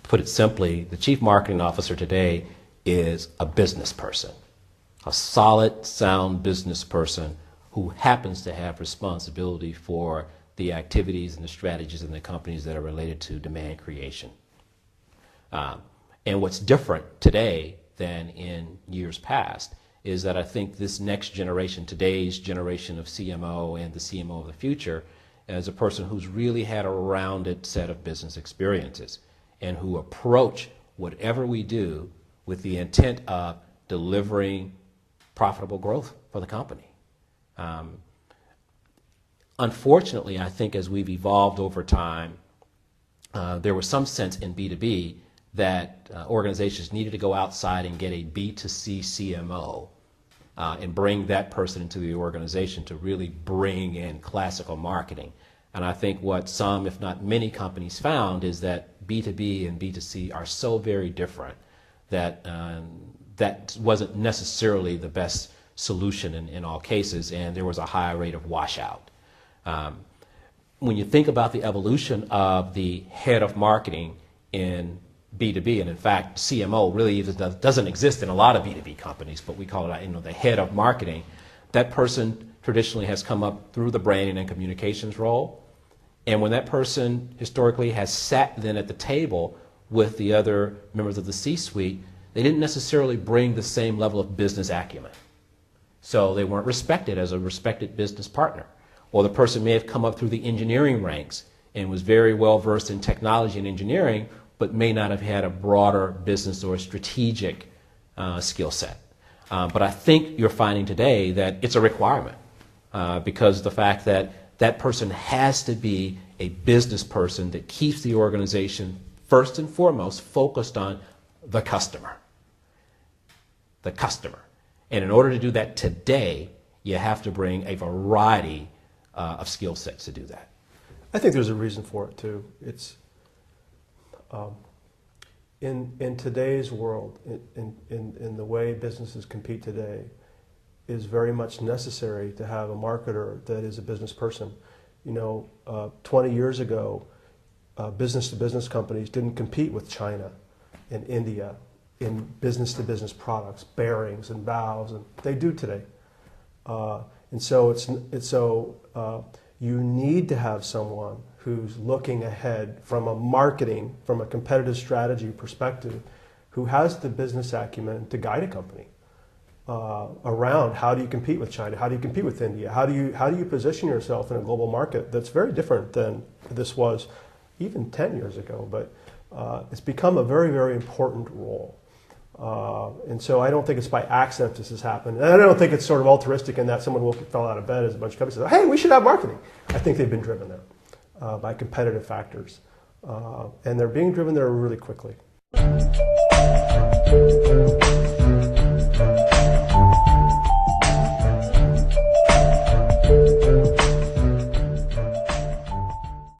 Put it simply, the chief marketing officer today is a business person, a solid, sound business person who happens to have responsibility for the activities and the strategies in the companies that are related to demand creation. And what's different today than in years past is that I think this next generation, today's generation of CMO and the CMO of the future, is a person who's really had a rounded set of business experiences and who approach whatever we do with the intent of delivering profitable growth for the company. Unfortunately, I think as we've evolved over time, there was some sense in B2B that organizations needed to go outside and get a B2C CMO and bring that person into the organization to really bring in classical marketing. And I think what some, if not many companies found is that B2B and B2C are so very different that that wasn't necessarily the best solution in all cases, and there was a high rate of washout. When you think about the evolution of the head of marketing in B2B, and in fact CMO really doesn't exist in a lot of B2B companies, but we call it the head of marketing, that person traditionally has come up through the branding and communications role. And when that person historically has sat then at the table with the other members of the C-suite, they didn't necessarily bring the same level of business acumen. So they weren't respected as a respected business partner. Or the person may have come up through the engineering ranks and was very well versed in technology and engineering, but may not have had a broader business or strategic skill set. But I think you're finding today that it's a requirement because the fact that that person has to be a business person that keeps the organization first and foremost focused on the customer. The customer. And in order to do that today, you have to bring a variety of skill sets to do that. I think there's a reason for it too. It's in today's world, in the way businesses compete today, is very much necessary to have a marketer that is a business person. 20 years ago, business-to-business companies didn't compete with China and India in business-to-business products, bearings and valves, and they do today. And so you need to have someone who's looking ahead from a competitive strategy perspective, who has the business acumen to guide a company around how do you compete with China, how do you compete with India, how do you position yourself in a global market that's very different than this was even 10 years ago, but it's become a very, very important role. And so I don't think it's by accident this has happened. And I don't think it's sort of altruistic in that someone fell out of bed as a bunch of companies said, hey, we should have marketing. I think they've been driven there by competitive factors. And they're being driven there really quickly.